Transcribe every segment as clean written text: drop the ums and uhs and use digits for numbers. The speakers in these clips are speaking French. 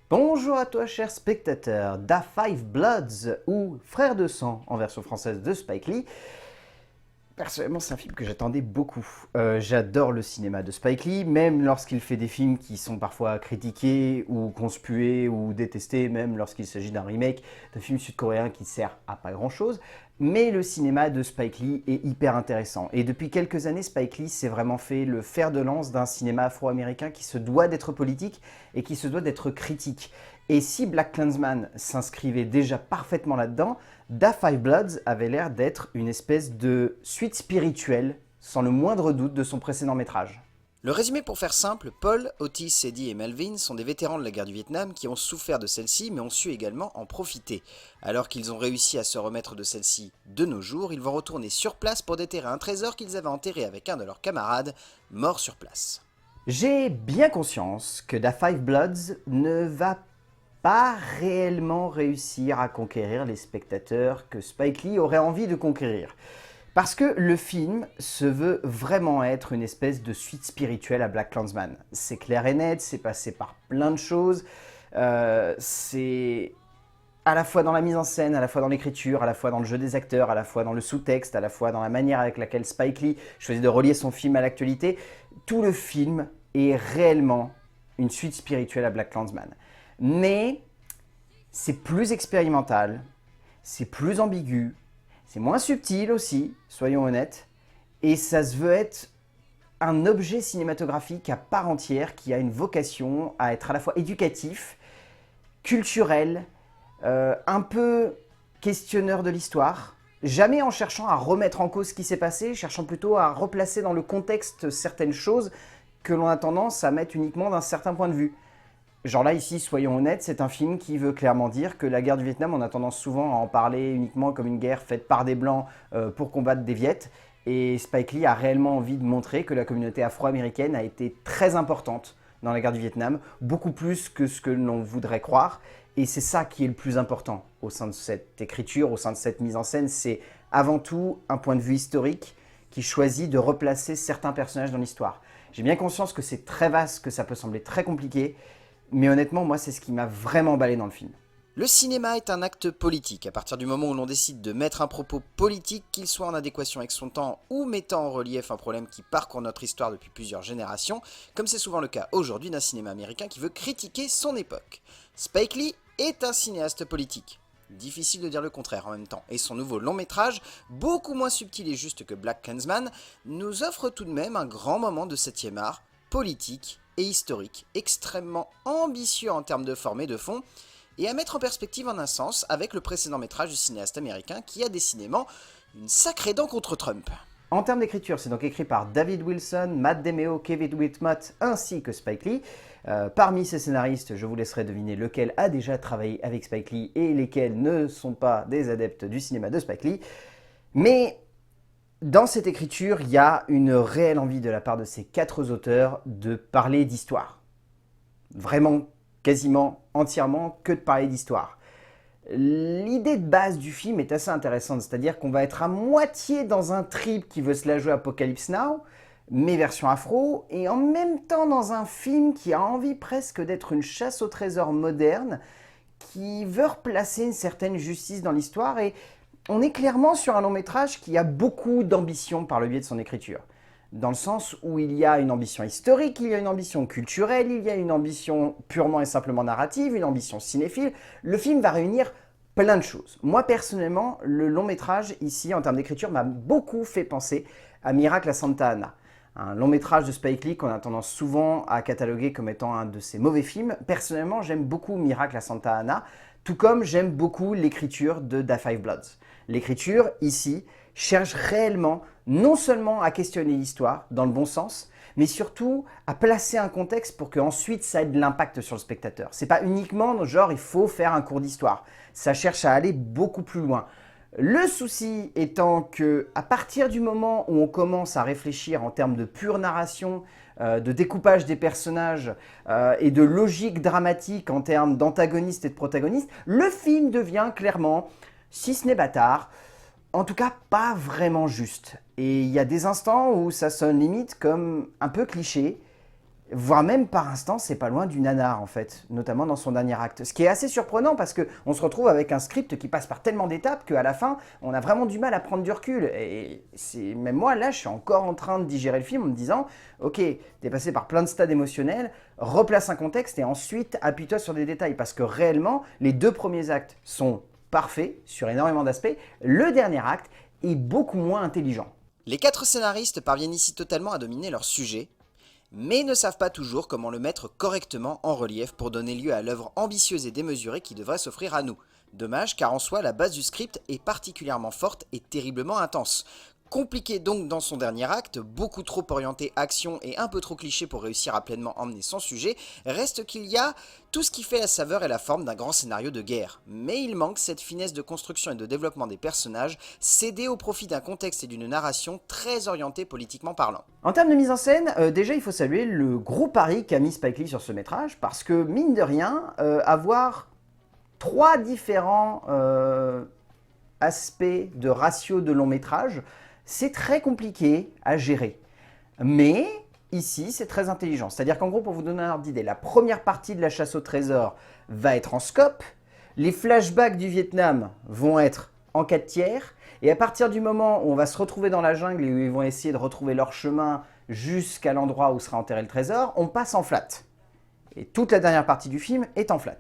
Bonjour à toi cher spectateur, Da Five Bloods ou Frères de sang en version française de Spike Lee. Personnellement, c'est un film que j'attendais beaucoup. J'adore le cinéma de Spike Lee, même lorsqu'il fait des films qui sont parfois critiqués ou conspués ou détestés, même lorsqu'il s'agit d'un remake d'un film sud-coréen qui sert à pas grand-chose. Mais le cinéma de Spike Lee est hyper intéressant. Et depuis quelques années, Spike Lee s'est vraiment fait le fer de lance d'un cinéma afro-américain qui se doit d'être politique et qui se doit d'être critique. Et si BlacKkKlansman s'inscrivait déjà parfaitement là-dedans, Da Five Bloods avait l'air d'être une espèce de suite spirituelle, sans le moindre doute, de son précédent métrage. Le résumé pour faire simple, Paul, Otis, Eddie et Melvin sont des vétérans de la guerre du Vietnam qui ont souffert de celle-ci mais ont su également en profiter. Alors qu'ils ont réussi à se remettre de celle-ci de nos jours, ils vont retourner sur place pour déterrer un trésor qu'ils avaient enterré avec un de leurs camarades, mort sur place. J'ai bien conscience que Da Five Bloods ne va pas réellement réussir à conquérir les spectateurs que Spike Lee aurait envie de conquérir. Parce que le film se veut vraiment être une espèce de suite spirituelle à BlacKkKlansman. C'est clair et net, c'est passé par plein de choses, c'est à la fois dans la mise en scène, à la fois dans l'écriture, à la fois dans le jeu des acteurs, à la fois dans le sous-texte, à la fois dans la manière avec laquelle Spike Lee choisit de relier son film à l'actualité. Tout le film est réellement une suite spirituelle à BlacKkKlansman. Mais c'est plus expérimental, c'est plus ambigu, c'est moins subtil aussi, soyons honnêtes, et ça se veut être un objet cinématographique à part entière qui a une vocation à être à la fois éducatif, culturel, un peu questionneur de l'histoire, jamais en cherchant à remettre en cause ce qui s'est passé, cherchant plutôt à replacer dans le contexte certaines choses que l'on a tendance à mettre uniquement d'un certain point de vue. Genre là, ici, soyons honnêtes, c'est un film qui veut clairement dire que la guerre du Vietnam, on a tendance souvent à en parler uniquement comme une guerre faite par des Blancs pour combattre des Viettes. Et Spike Lee a réellement envie de montrer que la communauté afro-américaine a été très importante dans la guerre du Vietnam, beaucoup plus que ce que l'on voudrait croire. Et c'est ça qui est le plus important au sein de cette écriture, au sein de cette mise en scène. C'est avant tout un point de vue historique qui choisit de replacer certains personnages dans l'histoire. J'ai bien conscience que c'est très vaste, que ça peut sembler très compliqué, mais honnêtement, moi, c'est ce qui m'a vraiment emballé dans le film. Le cinéma est un acte politique. À partir du moment où l'on décide de mettre un propos politique, qu'il soit en adéquation avec son temps ou mettant en relief un problème qui parcourt notre histoire depuis plusieurs générations, comme c'est souvent le cas aujourd'hui d'un cinéma américain qui veut critiquer son époque. Spike Lee est un cinéaste politique. Difficile de dire le contraire en même temps, et son nouveau long métrage, beaucoup moins subtil et juste que BlacKkKlansman, nous offre tout de même un grand moment de 7e art, politique et historique, extrêmement ambitieux en termes de forme et de fond, et à mettre en perspective en un sens avec le précédent métrage du cinéaste américain qui a décidément une sacrée dent contre Trump. En termes d'écriture, c'est donc écrit par David Wilson, Matt DeMeo, Kevin Whitmott ainsi que Spike Lee. Parmi ces scénaristes, je vous laisserai deviner lequel a déjà travaillé avec Spike Lee et lesquels ne sont pas des adeptes du cinéma de Spike Lee. Mais dans cette écriture, il y a une réelle envie de la part de ces 4 auteurs de parler d'histoire. Vraiment, quasiment entièrement que de parler d'histoire. L'idée de base du film est assez intéressante, c'est-à-dire qu'on va être à moitié dans un trip qui veut se la jouer Apocalypse Now, mais version afro, et en même temps dans un film qui a envie presque d'être une chasse au trésor moderne, qui veut replacer une certaine justice dans l'histoire, et on est clairement sur un long métrage qui a beaucoup d'ambition par le biais de son écriture. Dans le sens où il y a une ambition historique, il y a une ambition culturelle, il y a une ambition purement et simplement narrative, une ambition cinéphile. Le film va réunir plein de choses. Moi, personnellement, le long métrage, ici, en termes d'écriture, m'a beaucoup fait penser à Miracle à Santa Ana. Un long métrage de Spike Lee qu'on a tendance souvent à cataloguer comme étant un de ses mauvais films. Personnellement, j'aime beaucoup Miracle à Santa Ana, tout comme j'aime beaucoup l'écriture de Da Five Bloods. L'écriture, ici, cherche réellement non seulement à questionner l'histoire dans le bon sens, mais surtout à placer un contexte pour qu'ensuite ça ait de l'impact sur le spectateur. C'est pas uniquement genre il faut faire un cours d'histoire, ça cherche à aller beaucoup plus loin. Le souci étant que à partir du moment où on commence à réfléchir en termes de pure narration, de découpage des personnages et de logique dramatique en termes d'antagonistes et de protagonistes, le film devient clairement, si ce n'est bâtard, en tout cas pas vraiment juste. Et il y a des instants où ça sonne limite comme un peu cliché, voire même par instant, c'est pas loin du nanar en fait, notamment dans son dernier acte. Ce qui est assez surprenant parce qu'on se retrouve avec un script qui passe par tellement d'étapes qu'à la fin, on a vraiment du mal à prendre du recul. Et même moi, là, je suis encore en train de digérer le film en me disant, ok, t'es passé par plein de stades émotionnels, replace un contexte et ensuite appuie-toi sur des détails. Parce que réellement, les 2 premiers actes sont parfaits sur énormément d'aspects. Le dernier acte est beaucoup moins intelligent. Les 4 scénaristes parviennent ici totalement à dominer leur sujet, mais ne savent pas toujours comment le mettre correctement en relief pour donner lieu à l'œuvre ambitieuse et démesurée qui devrait s'offrir à nous. Dommage car en soi la base du script est particulièrement forte et terriblement intense. Compliqué donc dans son dernier acte, beaucoup trop orienté action et un peu trop cliché pour réussir à pleinement emmener son sujet, reste qu'il y a tout ce qui fait la saveur et la forme d'un grand scénario de guerre. Mais il manque cette finesse de construction et de développement des personnages, cédée au profit d'un contexte et d'une narration très orientée politiquement parlant. En termes de mise en scène, déjà il faut saluer le gros pari qu'a mis Spike Lee sur ce métrage, parce que mine de rien, avoir 3 différents aspects de ratio de long métrage, c'est très compliqué à gérer. Mais ici, c'est très intelligent. C'est-à-dire qu'en gros, pour vous donner un ordre d'idée, la première partie de la chasse au trésor va être en scope, les flashbacks du Vietnam vont être en 4/3, et à partir du moment où on va se retrouver dans la jungle et où ils vont essayer de retrouver leur chemin jusqu'à l'endroit où sera enterré le trésor, on passe en flat. Et toute la dernière partie du film est en flat.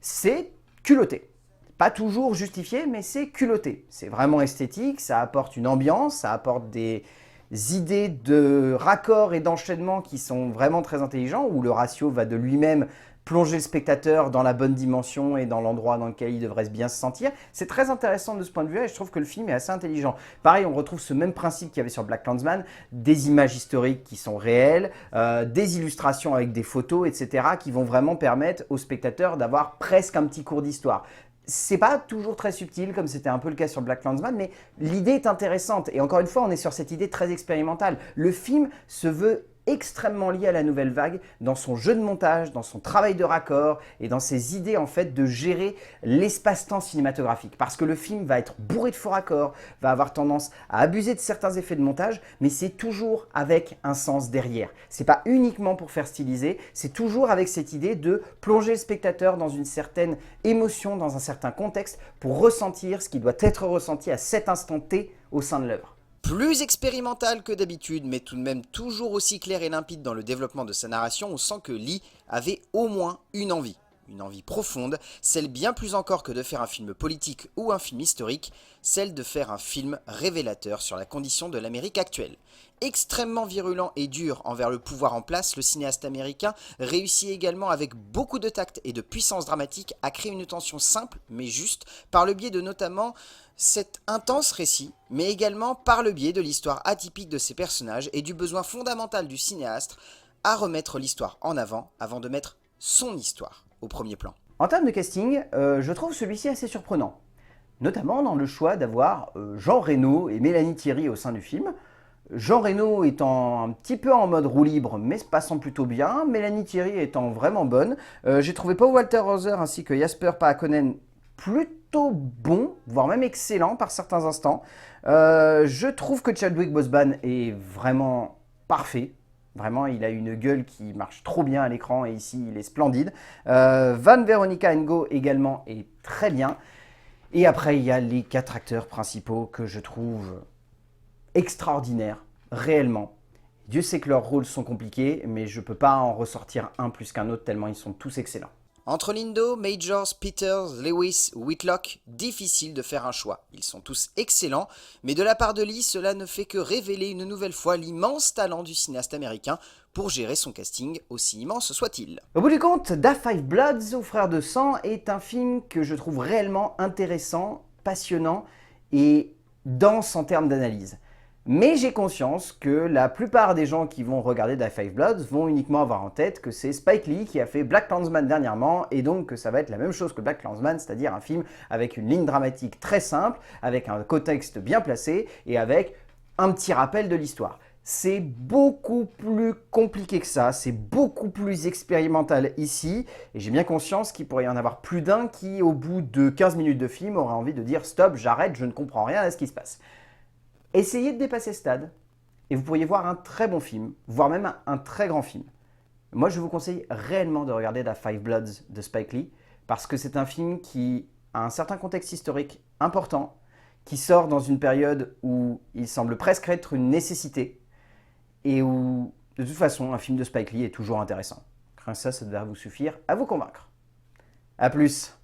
C'est culotté. Pas toujours justifié, mais c'est culotté. C'est vraiment esthétique, ça apporte une ambiance, ça apporte des idées de raccords et d'enchaînement qui sont vraiment très intelligents, où le ratio va de lui-même plonger le spectateur dans la bonne dimension et dans l'endroit dans lequel il devrait bien se sentir. C'est très intéressant de ce point de vue-là et je trouve que le film est assez intelligent. Pareil, on retrouve ce même principe qu'il y avait sur BlacKkKlansman, des images historiques qui sont réelles, des illustrations avec des photos, etc., qui vont vraiment permettre au spectateur d'avoir presque un petit cours d'histoire. C'est pas toujours très subtil, comme c'était un peu le cas sur BlacKkKlansman, mais l'idée est intéressante. Et encore une fois, on est sur cette idée très expérimentale. Le film se veut extrêmement lié à la nouvelle vague dans son jeu de montage, dans son travail de raccord et dans ses idées en fait de gérer l'espace-temps cinématographique. Parce que le film va être bourré de faux raccords, va avoir tendance à abuser de certains effets de montage, mais c'est toujours avec un sens derrière. C'est pas uniquement pour faire styliser, c'est toujours avec cette idée de plonger le spectateur dans une certaine émotion, dans un certain contexte, pour ressentir ce qui doit être ressenti à cet instant T au sein de l'œuvre. Plus expérimental que d'habitude, mais tout de même toujours aussi clair et limpide dans le développement de sa narration, on sent que Lee avait au moins une envie profonde, celle bien plus encore que de faire un film politique ou un film historique, celle de faire un film révélateur sur la condition de l'Amérique actuelle. Extrêmement virulent et dur envers le pouvoir en place, le cinéaste américain réussit également avec beaucoup de tact et de puissance dramatique à créer une tension simple mais juste par le biais de notamment cet intense récit, mais également par le biais de l'histoire atypique de ses personnages et du besoin fondamental du cinéaste à remettre l'histoire en avant de mettre son histoire au premier plan. En termes de casting, je trouve celui-ci assez surprenant, notamment dans le choix d'avoir Jean Reno et Mélanie Thierry au sein du film. Jean Reno étant un petit peu en mode roue libre, mais se passant plutôt bien, Mélanie Thierry étant vraiment bonne. J'ai trouvé Paul Walter Hauser ainsi que Jasper Pääkkönen plutôt bon, voire même excellent par certains instants. Je trouve que Chadwick Boseman est vraiment parfait. Vraiment, il a une gueule qui marche trop bien à l'écran et ici, il est splendide. Van Veronica Ngo également est très bien. Et après, il y a les 4 acteurs principaux que je trouve extraordinaires, réellement. Dieu sait que leurs rôles sont compliqués, mais je ne peux pas en ressortir un plus qu'un autre tellement ils sont tous excellents. Entre Lindo, Majors, Peters, Lewis, Whitlock, difficile de faire un choix. Ils sont tous excellents, mais de la part de Lee, cela ne fait que révéler une nouvelle fois l'immense talent du cinéaste américain pour gérer son casting, aussi immense soit-il. Au bout du compte, Da Five Bloods, aux Frères de Sang, est un film que je trouve réellement intéressant, passionnant et dense en termes d'analyse. Mais j'ai conscience que la plupart des gens qui vont regarder Da Five Bloods vont uniquement avoir en tête que c'est Spike Lee qui a fait BlacKkKlansman dernièrement et donc que ça va être la même chose que BlacKkKlansman, c'est-à-dire un film avec une ligne dramatique très simple, avec un contexte bien placé et avec un petit rappel de l'histoire. C'est beaucoup plus compliqué que ça, c'est beaucoup plus expérimental ici, et j'ai bien conscience qu'il pourrait y en avoir plus d'un qui, au bout de 15 minutes de film, aurait envie de dire « Stop, j'arrête, je ne comprends rien à ce qui se passe ». Essayez de dépasser ce stade, et vous pourriez voir un très bon film, voire même un très grand film. Moi, je vous conseille réellement de regarder The Five Bloods de Spike Lee, parce que c'est un film qui a un certain contexte historique important, qui sort dans une période où il semble presque être une nécessité, et où, de toute façon, un film de Spike Lee est toujours intéressant. Ça devrait vous suffire à vous convaincre. A plus!